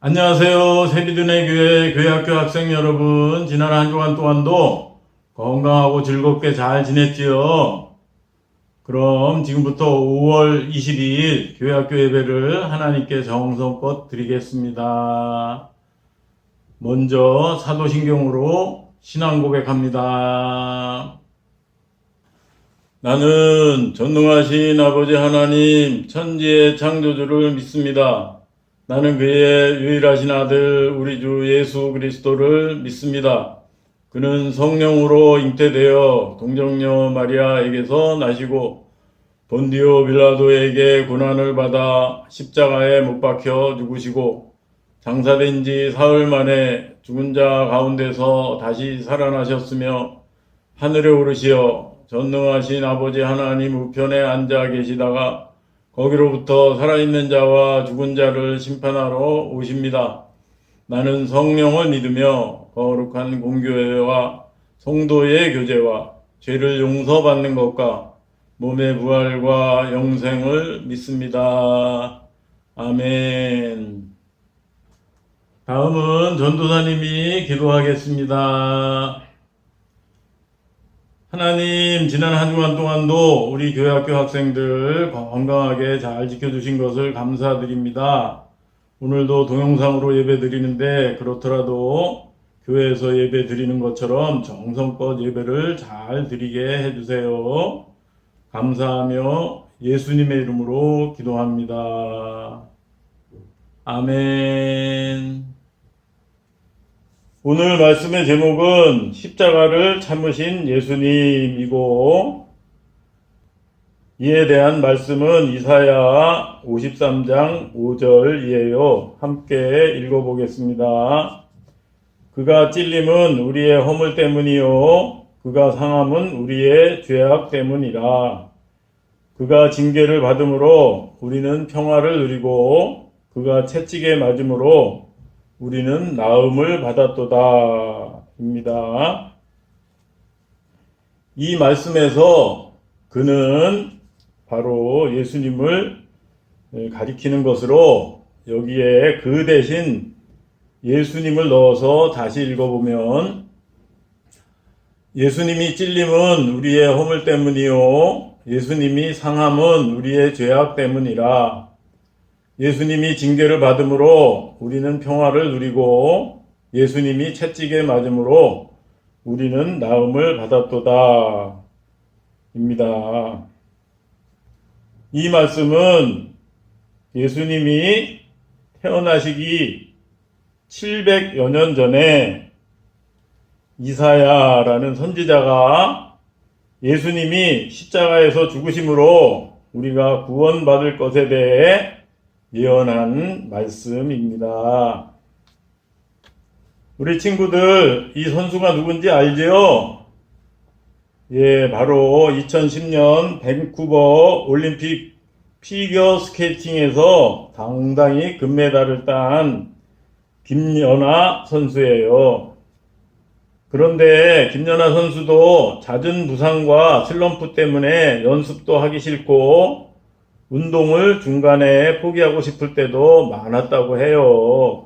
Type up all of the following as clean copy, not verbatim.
안녕하세요. 세리드네 교회 교회학교 학생 여러분. 지난 한 주간 동안도 건강하고 즐겁게 잘 지냈지요? 그럼 지금부터 5월 22일 교회학교 예배를 하나님께 정성껏 드리겠습니다. 먼저 사도신경으로 신앙 고백합니다. 나는 전능하신 아버지 하나님 천지의 창조주를 믿습니다. 나는 그의 유일하신 아들 우리 주 예수 그리스도를 믿습니다. 그는 성령으로 잉태되어 동정녀 마리아에게서 나시고 본디오 빌라도에게 고난을 받아 십자가에 못 박혀 죽으시고 장사된 지 사흘 만에 죽은 자 가운데서 다시 살아나셨으며 하늘에 오르시어 전능하신 아버지 하나님 우편에 앉아 계시다가 거기로부터 살아있는 자와 죽은 자를 심판하러 오십니다. 나는 성령을 믿으며 거룩한 공교회와 성도의 교제와 죄를 용서받는 것과 몸의 부활과 영생을 믿습니다. 아멘. 다음은 전도사님이 기도하겠습니다. 하나님, 지난 한 주간 동안도 우리 교회학교 학생들 건강하게 잘 지켜주신 것을 감사드립니다. 오늘도 동영상으로 예배 드리는데 그렇더라도 교회에서 예배 드리는 것처럼 정성껏 예배를 잘 드리게 해주세요. 감사하며 예수님의 이름으로 기도합니다. 아멘. 오늘 말씀의 제목은 십자가를 참으신 예수님이고, 이에 대한 말씀은 이사야 53장 5절이에요. 함께 읽어보겠습니다. 그가 찔림은 우리의 허물 때문이요 그가 상함은 우리의 죄악 때문이라. 그가 징계를 받음으로 우리는 평화를 누리고 그가 채찍에 맞음으로 우리는 나음을 받았도다 입니다. 이 말씀에서 그는 바로 예수님을 가리키는 것으로 여기에 그 대신 예수님을 넣어서 다시 읽어보면 예수님이 찔림은 우리의 허물 때문이요 예수님이 상함은 우리의 죄악 때문이라. 예수님이 징계를 받음으로 우리는 평화를 누리고 예수님이 채찍에 맞음으로 우리는 나음을 받았도다 입니다. 이 말씀은 예수님이 태어나시기 700여 년 전에 이사야라는 선지자가 예수님이 십자가에서 죽으심으로 우리가 구원받을 것에 대해 예언한 말씀입니다. 우리 친구들 이 선수가 누군지 알죠? 예, 바로 2010년 밴쿠버 올림픽 피겨 스케이팅에서 당당히 금메달을 딴 김연아 선수예요. 그런데 김연아 선수도 잦은 부상과 슬럼프 때문에 연습도 하기 싫고 운동을 중간에 포기하고 싶을 때도 많았다고 해요.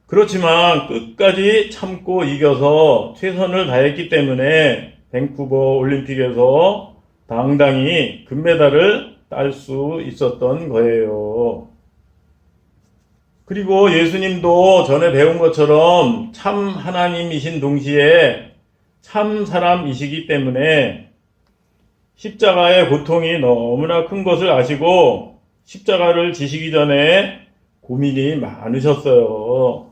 그렇지만 끝까지 참고 이겨서 최선을 다했기 때문에 밴쿠버 올림픽에서 당당히 금메달을 딸 수 있었던 거예요. 그리고 예수님도 전에 배운 것처럼 참 하나님이신 동시에 참 사람이시기 때문에 십자가의 고통이 너무나 큰 것을 아시고 십자가를 지시기 전에 고민이 많으셨어요.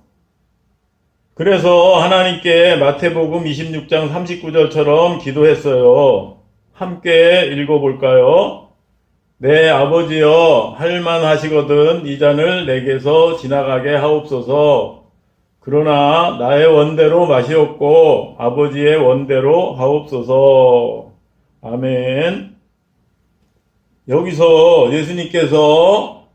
그래서 하나님께 마태복음 26장 39절처럼 기도했어요. 함께 읽어볼까요? 내 아버지여 할만하시거든 이 잔을 내게서 지나가게 하옵소서. 그러나 나의 원대로 마시옵고 아버지의 원대로 하옵소서. 아멘. 여기서 예수님께서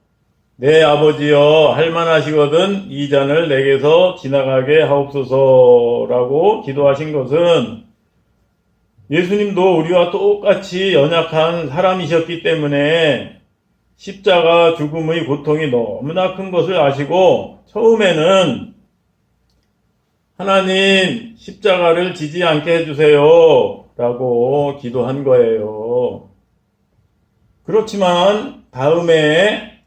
내 아버지여 할만하시거든 이 잔을 내게서 지나가게 하옵소서라고 기도하신 것은 예수님도 우리와 똑같이 연약한 사람이셨기 때문에 십자가 죽음의 고통이 너무나 큰 것을 아시고 처음에는 하나님 십자가를 지지 않게 해주세요 라고 기도한 거예요. 그렇지만 다음에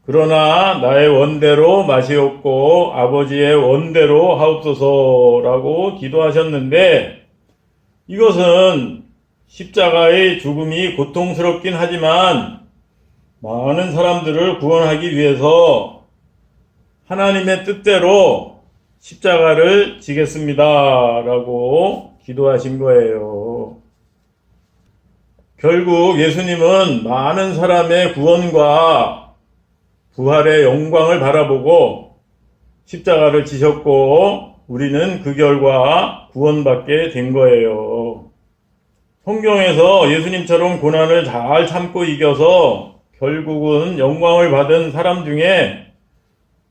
그러나 나의 원대로 마시옵고 아버지의 원대로 하옵소서라고 기도하셨는데, 이것은 십자가의 죽음이 고통스럽긴 하지만 많은 사람들을 구원하기 위해서 하나님의 뜻대로 십자가를 지겠습니다 라고 기도하신 거예요. 결국 예수님은 많은 사람의 구원과 부활의 영광을 바라보고 십자가를 지셨고 우리는 그 결과 구원받게 된 거예요. 성경에서 예수님처럼 고난을 잘 참고 이겨서 결국은 영광을 받은 사람 중에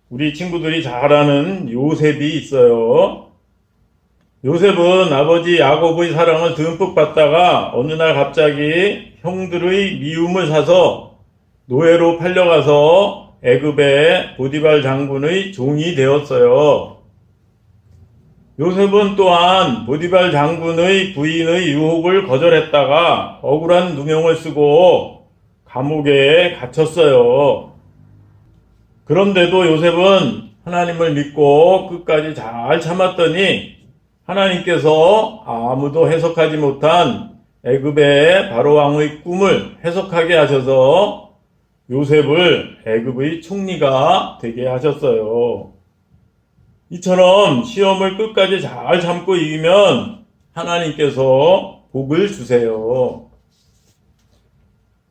우리 친구들이 잘 아는 요셉이 있어요. 요셉은 아버지 야곱의 사랑을 듬뿍 받다가 어느 날 갑자기 형들의 미움을 사서 노예로 팔려가서 애굽의 보디발 장군의 종이 되었어요. 요셉은 또한 보디발 장군의 부인의 유혹을 거절했다가 억울한 누명을 쓰고 감옥에 갇혔어요. 그런데도 요셉은 하나님을 믿고 끝까지 잘 참았더니 하나님께서 아무도 해석하지 못한 애굽의 바로 왕의 꿈을 해석하게 하셔서 요셉을 애굽의 총리가 되게 하셨어요. 이처럼 시험을 끝까지 잘 참고 이기면 하나님께서 복을 주세요.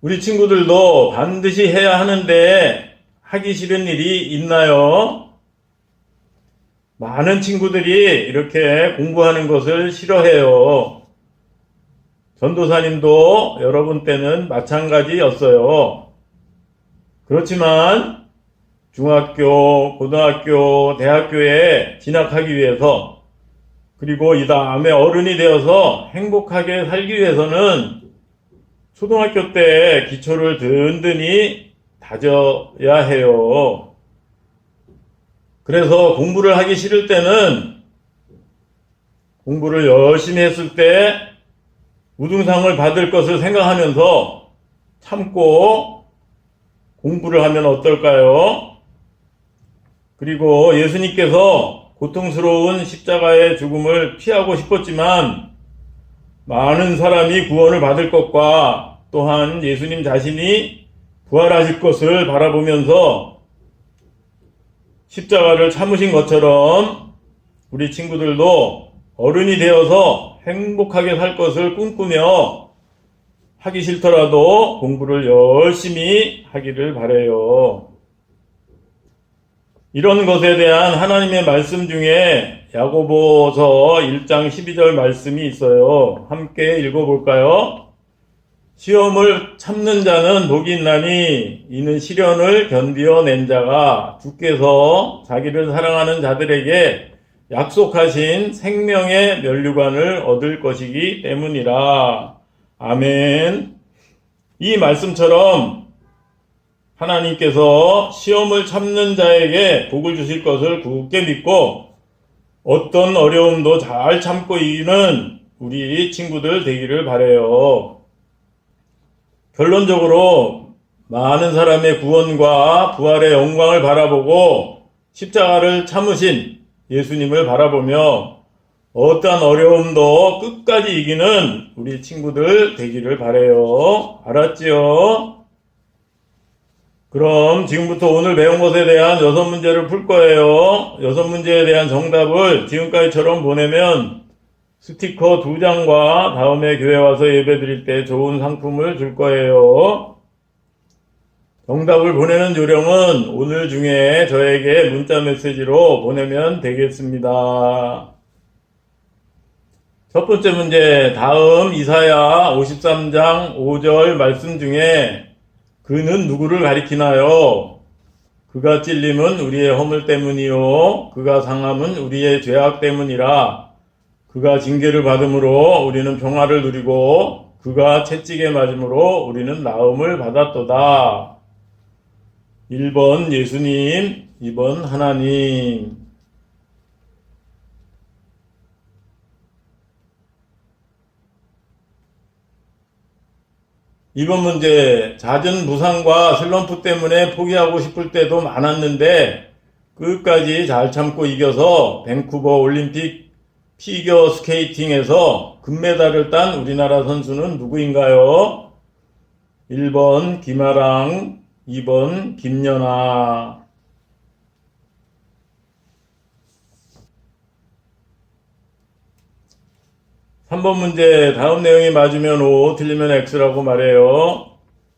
우리 친구들도 반드시 해야 하는데 하기 싫은 일이 있나요? 많은 친구들이 이렇게 공부하는 것을 싫어해요. 전도사님도 여러분 때는 마찬가지였어요. 그렇지만 중학교, 고등학교, 대학교에 진학하기 위해서, 그리고 이 다음에 어른이 되어서 행복하게 살기 위해서는 초등학교 때 기초를 든든히 다져야 해요. 그래서 공부를 하기 싫을 때는 공부를 열심히 했을 때 우등상을 받을 것을 생각하면서 참고 공부를 하면 어떨까요? 그리고 예수님께서 고통스러운 십자가의 죽음을 피하고 싶었지만 많은 사람이 구원을 받을 것과 또한 예수님 자신이 부활하실 것을 바라보면서 십자가를 참으신 것처럼 우리 친구들도 어른이 되어서 행복하게 살 것을 꿈꾸며 하기 싫더라도 공부를 열심히 하기를 바라요. 이런 것에 대한 하나님의 말씀 중에 야고보서 1장 12절 말씀이 있어요. 함께 읽어볼까요? 시험을 참는 자는 복이 있나니 이는 시련을 견디어낸 자가 주께서 자기를 사랑하는 자들에게 약속하신 생명의 면류관을 얻을 것이기 때문이라. 아멘. 이 말씀처럼 하나님께서 시험을 참는 자에게 복을 주실 것을 굳게 믿고 어떤 어려움도 잘 참고 이기는 우리 친구들 되기를 바라요. 결론적으로 많은 사람의 구원과 부활의 영광을 바라보고 십자가를 참으신 예수님을 바라보며 어떠한 어려움도 끝까지 이기는 우리 친구들 되기를 바라요. 알았지요? 그럼 지금부터 오늘 배운 것에 대한 6문제를 풀 거예요. 6문제에 대한 정답을 지금까지처럼 보내면 스티커 2장과 다음에 교회 와서 예배 드릴 때 좋은 상품을 줄 거예요. 정답을 보내는 요령은 오늘 중에 저에게 문자 메시지로 보내면 되겠습니다. 첫 번째 문제, 다음 이사야 53장 5절 말씀 중에 그는 누구를 가리키나요? 그가 찔림은 우리의 허물 때문이요 그가 상함은 우리의 죄악 때문이라. 그가 징계를 받음으로 우리는 평화를 누리고 그가 채찍에 맞음으로 우리는 나음을 받았도다. 1번 예수님, 2번 하나님. 2번 문제, 잦은 부상과 슬럼프 때문에 포기하고 싶을 때도 많았는데 끝까지 잘 참고 이겨서 밴쿠버 올림픽 피겨 스케이팅에서 금메달을 딴 우리나라 선수는 누구인가요? 1번 김아랑, 2번 김연아. 3번 문제, 다음 내용이 맞으면 O, 틀리면 X라고 말해요.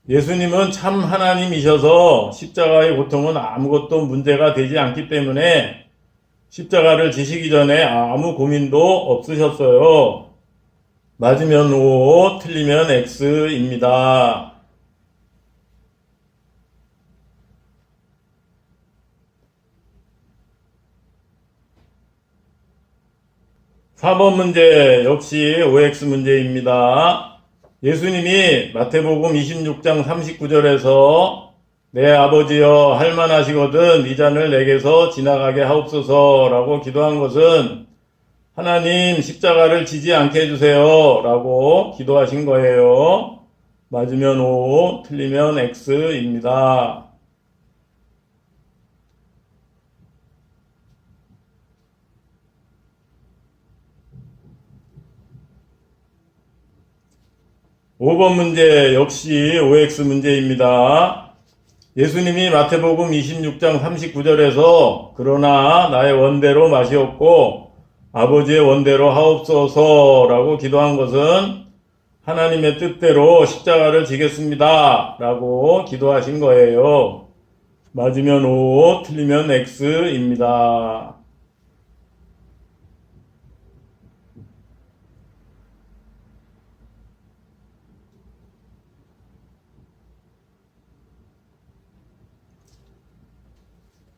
예수님은 참 하나님이셔서 십자가의 고통은 아무것도 문제가 되지 않기 때문에 십자가를 지시기 전에 아무 고민도 없으셨어요. 맞으면 O, 틀리면 X입니다. 4번 문제 역시 OX 문제입니다. 예수님이 마태복음 26장 39절에서 내 아버지여 할만하시거든 이 잔을 내게서 지나가게 하옵소서 라고 기도한 것은 하나님 십자가를 지지 않게 해주세요 라고 기도하신 거예요. 맞으면 O, 틀리면 X입니다. 5번 문제 역시 OX 문제입니다. 예수님이 마태복음 26장 39절에서 그러나 나의 원대로 마시옵고 아버지의 원대로 하옵소서 라고 기도한 것은 하나님의 뜻대로 십자가를 지겠습니다 라고 기도하신 거예요. 맞으면 O, 틀리면 X입니다.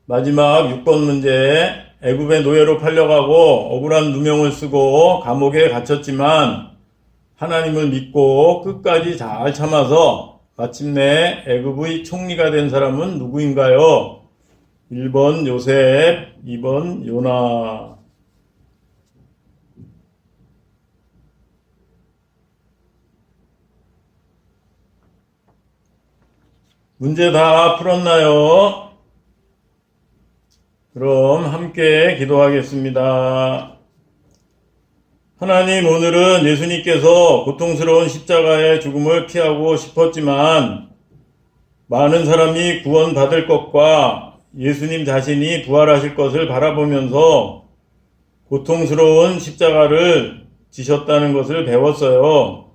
마지막 6번 문제, 애굽의 노예로 팔려가고 억울한 누명을 쓰고 감옥에 갇혔지만 하나님을 믿고 끝까지 잘 참아서 마침내 애굽의 총리가 된 사람은 누구인가요? 1번 요셉, 2번 요나. 문제 다 풀었나요? 그럼 함께 기도하겠습니다. 하나님, 오늘은 예수님께서 고통스러운 십자가의 죽음을 피하고 싶었지만 많은 사람이 구원받을 것과 예수님 자신이 부활하실 것을 바라보면서 고통스러운 십자가를 지셨다는 것을 배웠어요.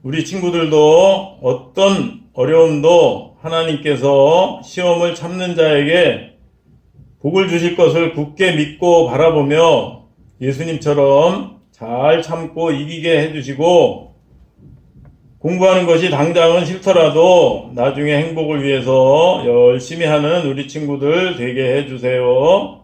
우리 친구들도 어떤 어려움도 하나님께서 시험을 참는 자에게 복을 주실 것을 굳게 믿고 바라보며 예수님처럼 잘 참고 이기게 해주시고 공부하는 것이 당장은 싫더라도 나중에 행복을 위해서 열심히 하는 우리 친구들 되게 해주세요.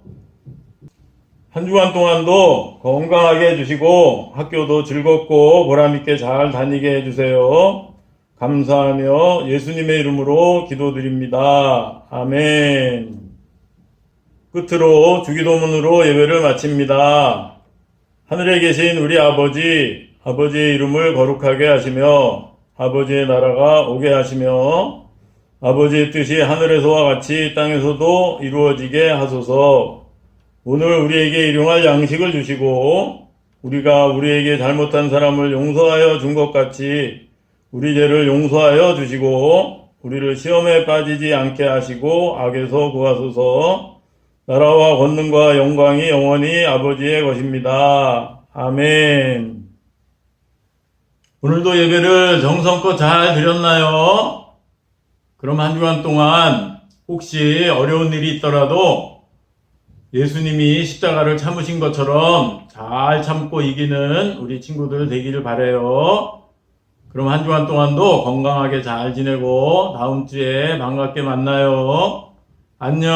한 주간 동안도 건강하게 해주시고 학교도 즐겁고 보람있게 잘 다니게 해주세요. 감사하며 예수님의 이름으로 기도드립니다. 아멘. 끝으로 주기도문으로 예배를 마칩니다. 하늘에 계신 우리 아버지, 아버지의 이름을 거룩하게 하시며 아버지의 나라가 오게 하시며 아버지의 뜻이 하늘에서와 같이 땅에서도 이루어지게 하소서. 오늘 우리에게 일용할 양식을 주시고 우리가 우리에게 잘못한 사람을 용서하여 준 것 같이 우리 죄를 용서하여 주시고 우리를 시험에 빠지지 않게 하시고 악에서 구하소서. 나라와 권능과 영광이 영원히 아버지의 것입니다. 아멘. 오늘도 예배를 정성껏 잘 드렸나요? 그럼 한 주간 동안 혹시 어려운 일이 있더라도 예수님이 십자가를 참으신 것처럼 잘 참고 이기는 우리 친구들 되기를 바라요. 그럼 한 주간 동안도 건강하게 잘 지내고 다음 주에 반갑게 만나요. 안녕.